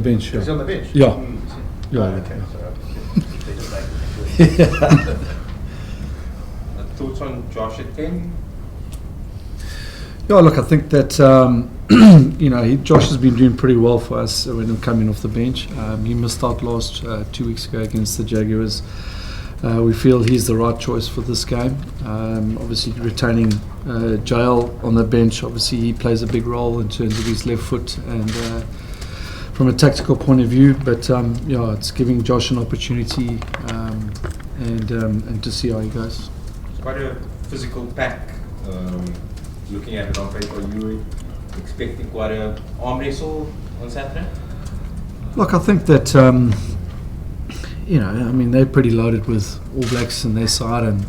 Bench, yeah. Is he on the bench? Yeah. Yeah. Okay, thoughts on Josh at 10? Yeah, look, I think that Josh has been doing pretty well for us when coming off the bench. He missed out last 2 weeks ago against the Jaguars. We feel he's the right choice for this game. Obviously, retaining Jael on the bench, obviously he plays a big role in terms of his left foot and from a tactical point of view. But it's giving Josh an opportunity and to see how he goes. It's quite a physical pack. Looking at it on paper, are you expecting quite an arm wrestle on Saturday? Look, I think that they're pretty loaded with All Blacks on their side, and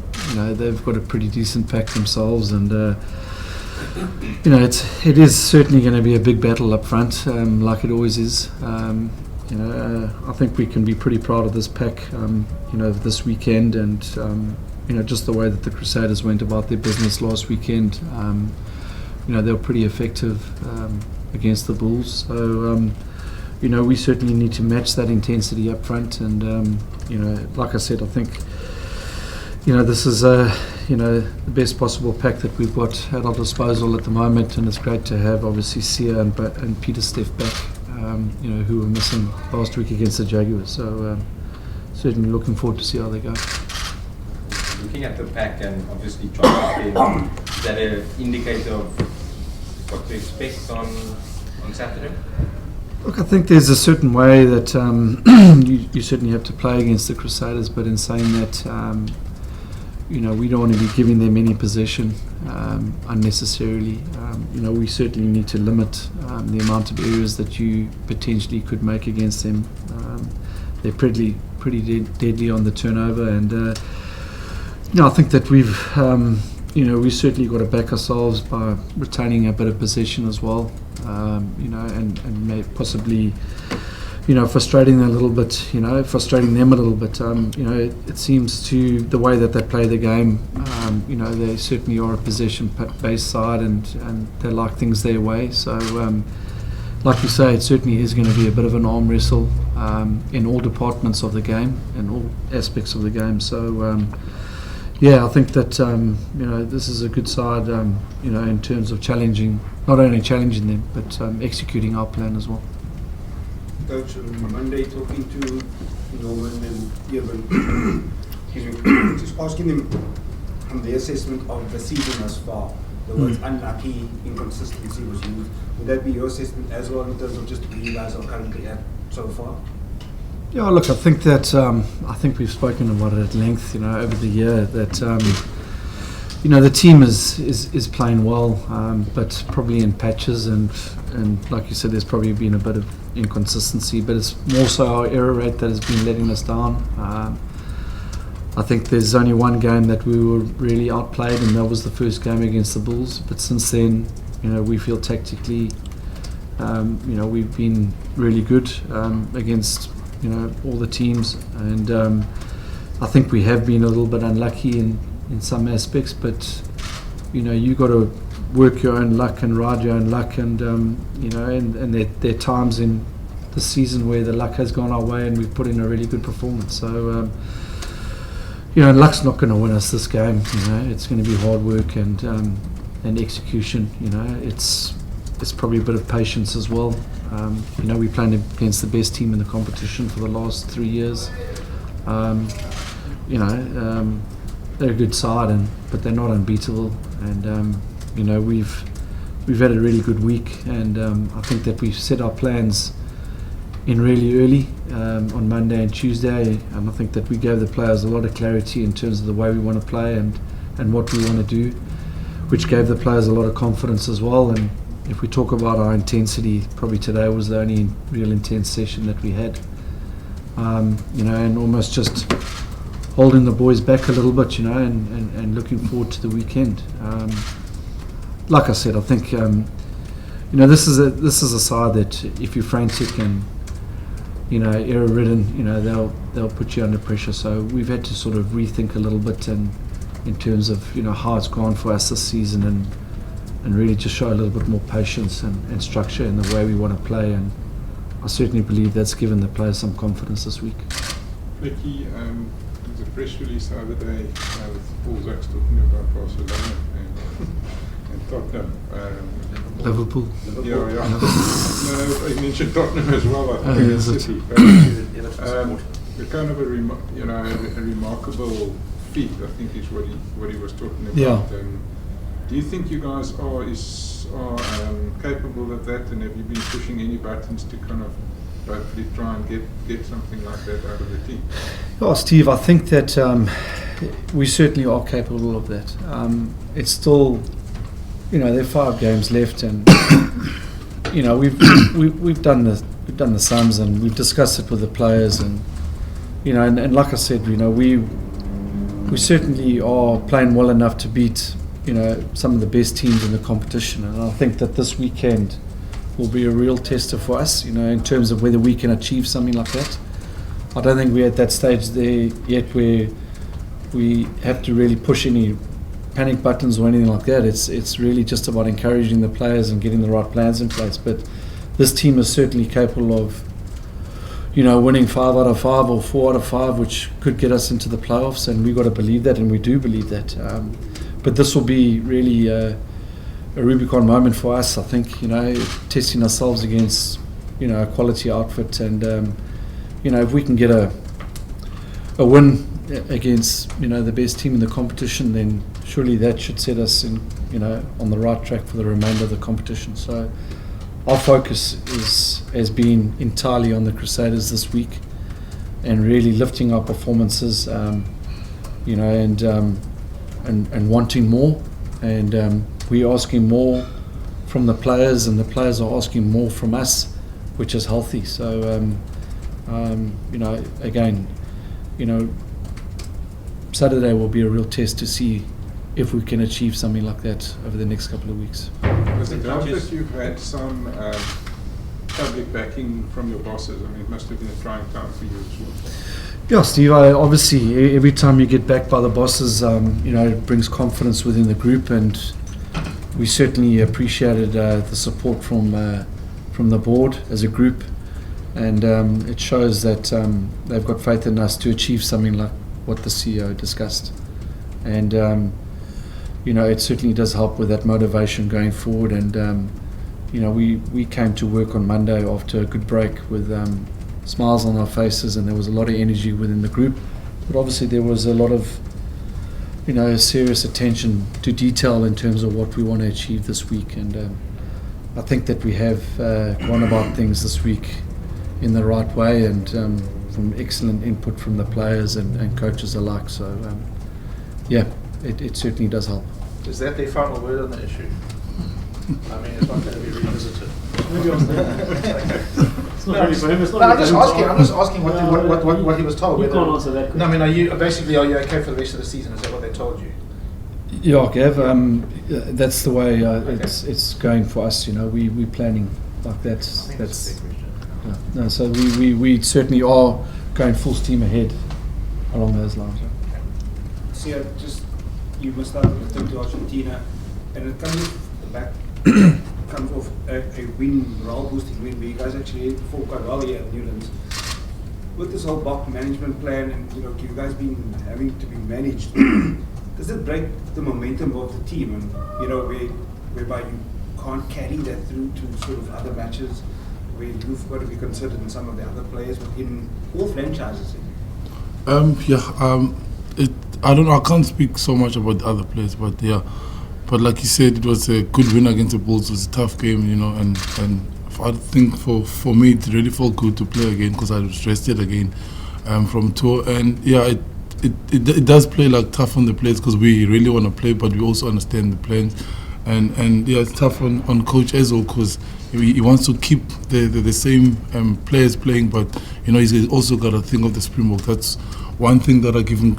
they've got a pretty decent pack themselves, and it is certainly going to be a big battle up front, like it always is. I think we can be pretty proud of this pack, this weekend, and just the way that the Crusaders went about their business last weekend. They were pretty effective against the Bulls. So, we certainly need to match that intensity up front. And, like I said, I think, this is the best possible pack that we've got at our disposal at the moment. And it's great to have, obviously, Siya and Peter Steph back, who were missing last week against the Jaguars. So, certainly looking forward to see how they go. Looking at the pack and obviously Josh, is that an indicator of what to expect on Saturday? Look, I think there's a certain way that you certainly have to play against the Crusaders, but in saying that, we don't want to be giving them any possession unnecessarily. We certainly need to limit the amount of errors that you potentially could make against them. They're pretty deadly on the turnover, and I think that we've certainly got to back ourselves by retaining a bit of possession as well, and may possibly, frustrating them a little bit, it seems to the way that they play the game, they certainly are a possession-based side, and they like things their way. So, like you say, it certainly is going to be a bit of an arm wrestle in all departments of the game and all aspects of the game. So, I think that this is a good side, in terms of not only challenging them, but executing our plan as well. Coach, on Monday talking to Norman and Evan, just asking them on the assessment of the season thus far. The words unlucky, inconsistency was used. Would that be your assessment as well in terms of just where you guys are currently at so far? Yeah, look, I think that I think we've spoken about it at length, over the year, that the team is playing well, but probably in patches, and like you said, there's probably been a bit of inconsistency, but it's more so our error rate that has been letting us down. I think there's only one game that we were really outplayed, and that was the first game against the Bulls. But since then, we feel tactically, we've been really good against all the teams, and I think we have been a little bit unlucky in some aspects, but you got to work your own luck and ride your own luck, and and there are times in the season where the luck has gone our way and we've put in a really good performance. So luck's not going to win us this game. It's going to be hard work and execution. It's probably a bit of patience as well. We played against the best team in the competition for the last 3 years. They're a good side, but they're not unbeatable. And we've had a really good week, and I think that we've set our plans in really early on Monday and Tuesday, and I think that we gave the players a lot of clarity in terms of the way we want to play and what we want to do, which gave the players a lot of confidence as well. And if we talk about our intensity, probably today was the only real intense session that we had. And almost just holding the boys back a little bit, and looking forward to the weekend. Like I said, I think this is a side that if you're frantic and error ridden, they'll put you under pressure. So we've had to sort of rethink a little bit in terms of how it's gone for us this season, and really just show a little bit more patience and structure in the way we want to play. And I certainly believe that's given the players some confidence this week. Flecky, there's a press release the other day with Paul Zaks talking about Barcelona and Tottenham. Liverpool. Yeah. No, I mentioned Tottenham as well. I think Is it? City. A kind of a remarkable feat, I think, is what he was talking about. Yeah. Do you think you guys are capable of that, and have you been pushing any buttons to kind of hopefully try and get something like that out of the team? Oh, Steve, I think that we certainly are capable of that. It's still, there are 5 games left, and we've done the sums, and we've discussed it with the players, and and like I said, we certainly are playing well enough to beat some of the best teams in the competition, and I think that this weekend will be a real tester for us, in terms of whether we can achieve something like that. I don't think we're at that stage there yet where we have to really push any panic buttons or anything like that. It's really just about encouraging the players and getting the right plans in place. But this team is certainly capable of, winning 5 out of 5 or 4 out of 5, which could get us into the playoffs, and we've got to believe that, and we do believe that. But this will be really a Rubicon moment for us, I think, testing ourselves against, a quality outfit, and, if we can get a win against, the best team in the competition, then surely that should set us in, on the right track for the remainder of the competition. So our focus has been entirely on the Crusaders this week, and really lifting our performances, and wanting more, and we're asking more from the players, and the players are asking more from us, which is healthy. So again, Saturday will be a real test to see if we can achieve something like that over the next couple of weeks. Was it help that you've had some public backing from your bosses? I mean, it must have been a trying time for you as well. Yeah, Steve, obviously every time you get backed by the bosses, it brings confidence within the group, and we certainly appreciated the support from the board as a group, and it shows that they've got faith in us to achieve something like what the CEO discussed, and it certainly does help with that motivation going forward. And we came to work on Monday after a good break with smiles on our faces, and there was a lot of energy within the group, but obviously there was a lot of serious attention to detail in terms of what we want to achieve this week, and I think that we have gone about things this week in the right way, and from excellent input from the players and coaches alike. So it certainly does help. Is that their final word on the issue? I mean, it's not going to be revisited. It's not really for him. It's not I'm just asking what he was told. You can't answer that question. No, I mean, are you okay for the rest of the season? Is that what they told you? Yeah, Gav, that's the way it's going for us. We're planning like that. That's a big question. no. So we certainly are going full steam ahead along those lines. Siya, you must start with them to Argentina, and it comes off the back, comes off a win, morale boosting win, where you guys actually performed quite well here at Newlands. With this whole Bok management plan, and you guys been having to be managed, does it break the momentum of the team, and whereby you can't carry that through to sort of other matches where you've got to be considered in some of the other players within all franchises? I don't know. I can't speak so much about the other players, but yeah. But like you said, it was a good win against the Bulls. It was a tough game, and I think for me it really felt good to play again because I was rested again from tour. And yeah, it does play like tough on the players because we really want to play, but we also understand the plans. And yeah, it's tough on Coach Ezo because he wants to keep the same players playing, but he's also got to think of the Springbok. That's one thing that I give him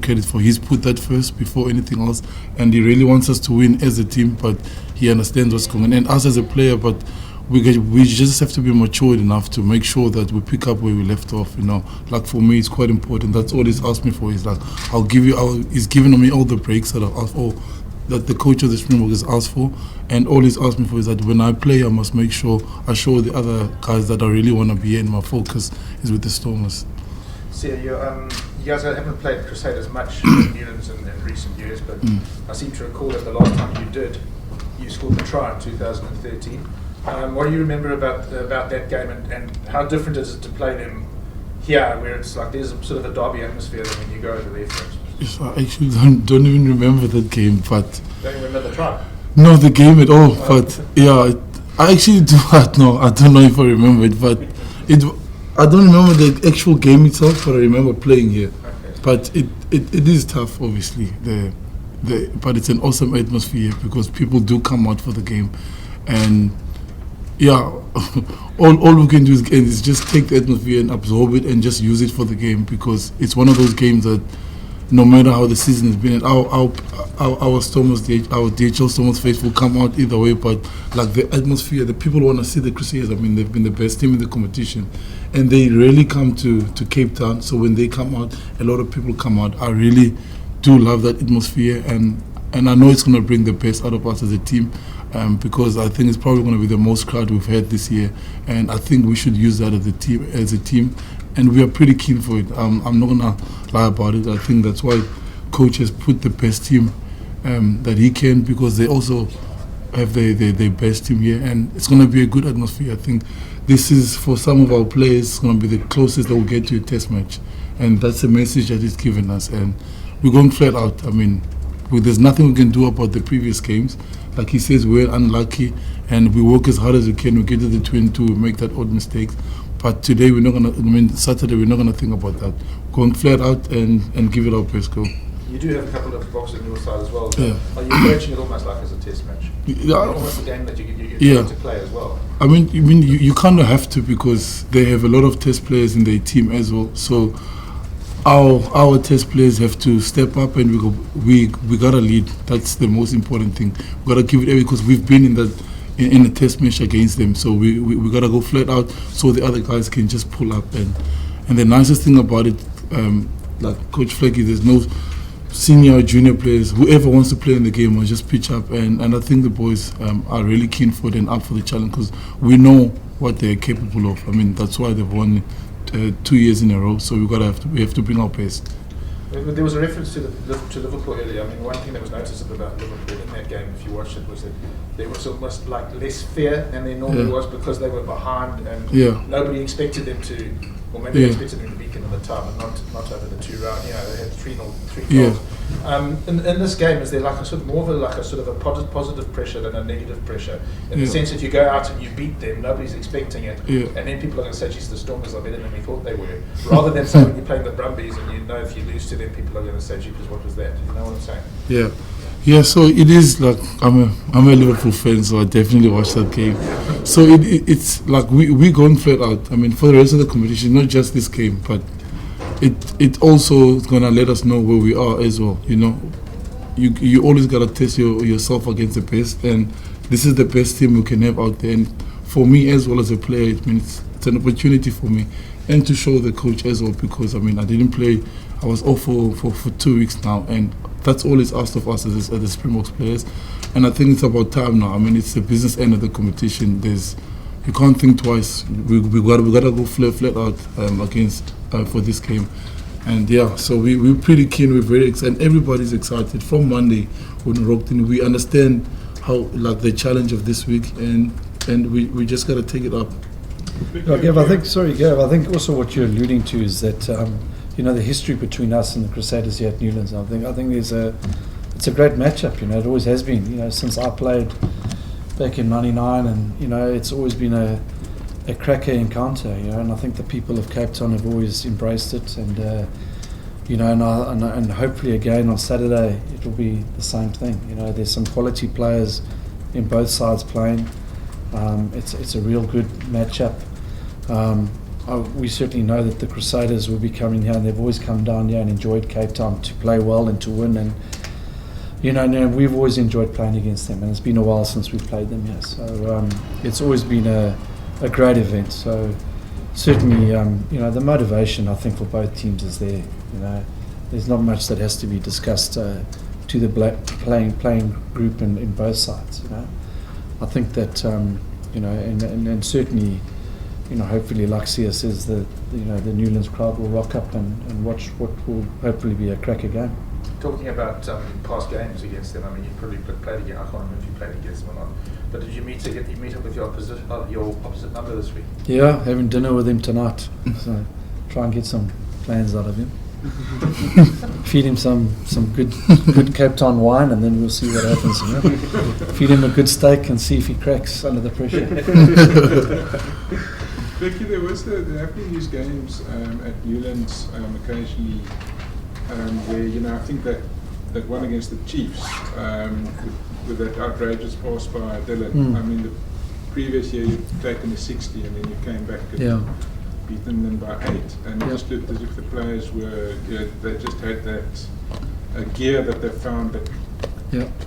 credit for. He's put that first before anything else, and he really wants us to win as a team, but he understands what's going on, and us as a player, but we just have to be matured enough to make sure that we pick up where we left off. Like for me, it's quite important. That's all he's asked me for. He's like, he's given me all the breaks that I've asked for. that the coach of the Springboks has asked for, and all he's asked me for is that when I play, I must make sure I show the other guys that I really want to be here, and my focus is with the Stormers. Siya, you guys haven't played Crusaders much in Newlands in recent years, but I seem to recall that the last time you did, you scored the try in 2013. What do you remember about that game, and how different is it to play them here, where it's like there's a sort of a derby atmosphere than when you go over there, for instance? Yes, I actually don't even remember that game, but Don't you remember the try? no, the game at all. But yeah, I actually do. I don't know if I remember it, but I don't remember the actual game itself, but I remember playing here. Okay. But it is tough, obviously. But it's an awesome atmosphere because people do come out for the game, and yeah, all we can do is just take the atmosphere and absorb it and just use it for the game, because it's one of those games that no matter how the season has been, our Stormers, our DHL Stormers faithful come out either way, but like the atmosphere, the people want to see the Crusaders. I mean, they've been the best team in the competition, and they rarely come to Cape Town. So when they come out, a lot of people come out. I really do love that atmosphere, and I know it's going to bring the best out of us as a team, because I think it's probably going to be the most crowd we've had this year, and I think we should use that as a team. And we are pretty keen for it. I'm not going to lie about it. I think that's why coach has put the best team that he can, because they also have their best team here, and it's going to be a good atmosphere. I think this is, for some of our players, it's going to be the closest they will get to a test match, and that's the message that he's given us, and we're going flat out. I mean, there's nothing we can do about the previous games. Like he says, we're unlucky, and we work as hard as we can. We get to the 22, we make that odd mistakes. But today we're not gonna. Saturday we're not gonna think about that. Going flat out and give it our best go. You do have a couple of boxes on your side as well. Yeah. Are you approaching it almost like as a test match? Yeah. Almost a game that you Yeah. to play as well. I mean, you kind of have to, because they have a lot of test players in their team as well. So our test players have to step up, and we gotta lead. That's the most important thing. We gotta give it everything, because we've been in a test match against them, so we gotta go flat out so the other guys can just pull up. And the nicest thing about it, like Coach FLeck, there's no senior or junior players. Whoever wants to play in the game will just pitch up, and I think the boys are really keen for it and up for the challenge, because we know what they're capable of. I mean, that's why they've won 2 years in a row, so we have to bring our best. There was a reference to Liverpool earlier. I mean, one thing that was noticeable about Liverpool in that game, if you watched it, was that there was almost like less fear than there normally was, because they were behind, and nobody expected them to, or maybe they expected them to beacon at the time, and not over the 2 round. You know, they had 3 goals. In this game, is there like a sort of more of a positive pressure than a negative pressure? In the sense that you go out and you beat them, nobody's expecting it, and then people are going to say, "Geez, the Stormers are better than we thought they were." Rather than say when you're playing the Brumbies and you know if you lose to them, people are going to say, "Geez, what was that?" You know what I'm saying? Yeah. So it is like I'm a Liverpool fan, so I definitely watched that game. So it's like we going flat out. I mean, for the rest of the competition, not just this game, but it also is gonna let us know where we are as well. You know, you always gotta test yourself against the best, and this is the best team we can have out there. And for me as well as a player, it means it's an opportunity for me, and to show the coach as well, because I mean I didn't play. I was off for 2 weeks now, and that's all it's asked of us as the Springboks players. And I think it's about time now. I mean, it's the business end of the competition. You can't think twice. We gotta go flat out against for this game. And yeah, so we're pretty keen. We're very excited. Everybody's excited. From Monday when we rocked in, we understand how like the challenge of this week, and we just gotta take it up. Gav, I think also what you're alluding to is that you know, the history between us and the Crusaders here at Newlands. I think it's a great matchup. You know, it always has been. You know, since I played back in '99, and you know, it's always been a cracker encounter. You know, and I think the people of Cape Town have always embraced it, and you know, and hopefully again on Saturday it will be the same thing. You know, there's some quality players in both sides playing. It's a real good matchup. We certainly know that the Crusaders will be coming here, and they've always come down here and enjoyed Cape Town to play well and to win. And you know, we've always enjoyed playing against them, and it's been a while since we've played them here. So it's always been a great event. So certainly, you know, the motivation I think for both teams is there. You know, there's not much that has to be discussed to the playing group in both sides. You know, I think that you know, and certainly, you know, hopefully, like Siya says, the Newlands crowd will rock up and watch what will hopefully be a cracker game. Talking about past games against them, I mean, you probably played against. I can't remember if you played against them or not. But did you meet up with your opposite number this week? Yeah, having dinner with him tonight. So try and get some plans out of him. Feed him some good Cape Town wine, and then we'll see what happens. You know? Feed him a good steak and see if he cracks under the pressure. Becky, there have been these games at Newlands occasionally where, you know, I think that one against the Chiefs with that outrageous pass by Dylan. I mean, the previous year you'd taken a 60 and then you came back and beaten them by 8, and it just looked as if the players were, they just had that gear that they found, that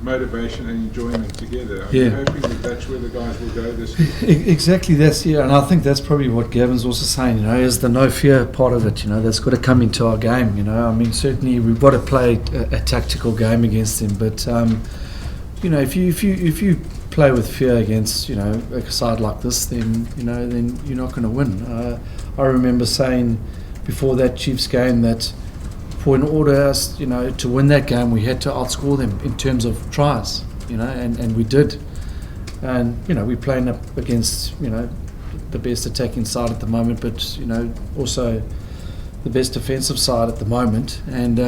motivation and enjoyment together. I'm hoping that that's where the guys will go this year. Exactly, and I think that's probably what Gavin's also saying, you know, is the no fear part of it, you know, that's got to come into our game, you know. I mean, certainly we've got to play a tactical game against them, but, you know, if you play with fear against, you know, a side like this, then you're not going to win. I remember saying before that Chiefs game that in order us, you know, to win that game, we had to outscore them in terms of tries, you know, and we did. And, you know, we're playing up against, you know, the best attacking side at the moment, but, you know, also the best defensive side at the moment. And,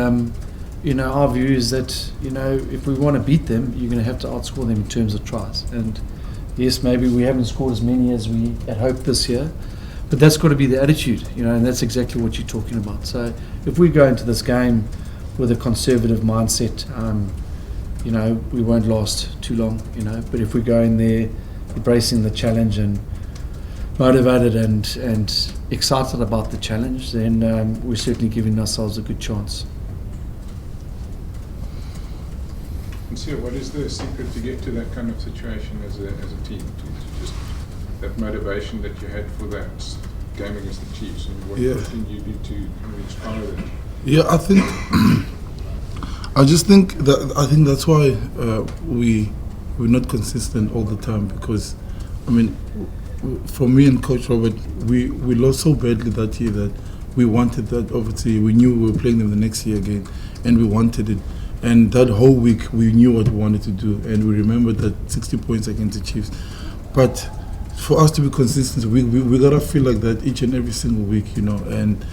you know, our view is that, you know, if we want to beat them, you're going to have to outscore them in terms of tries. And yes, maybe we haven't scored as many as we had hoped this year, but that's got to be the attitude, you know, and that's exactly what you're talking about. So if we go into this game with a conservative mindset, you know, we won't last too long, you know. But if we go in there embracing the challenge and motivated and excited about the challenge, then we're certainly giving ourselves a good chance. And so what is the secret to get to that kind of situation as a team, to just that motivation that you had for that game against the Chiefs, and what can you do to inspire them? Yeah, I think that's why we're not consistent all the time, because I mean, for me and Coach Robert, we lost so badly that year that we wanted that. Obviously, we knew we were playing them the next year again, and we wanted it. And that whole week, we knew what we wanted to do, and we remembered that 60 points against the Chiefs. But for us to be consistent, we gotta feel like that each and every single week, you know. And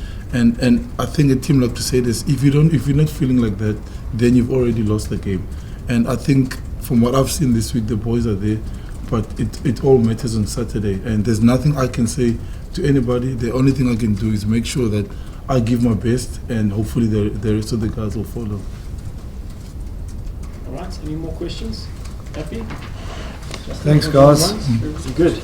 I think a team like Crusaders, if you're not feeling like that, then you've already lost the game. And I think from what I've seen this week, the boys are there, but it all matters on Saturday. And there's nothing I can say to anybody. The only thing I can do is make sure that I give my best, and hopefully the rest of the guys will follow. All right, any more questions? Happy? Thanks, guys. Good.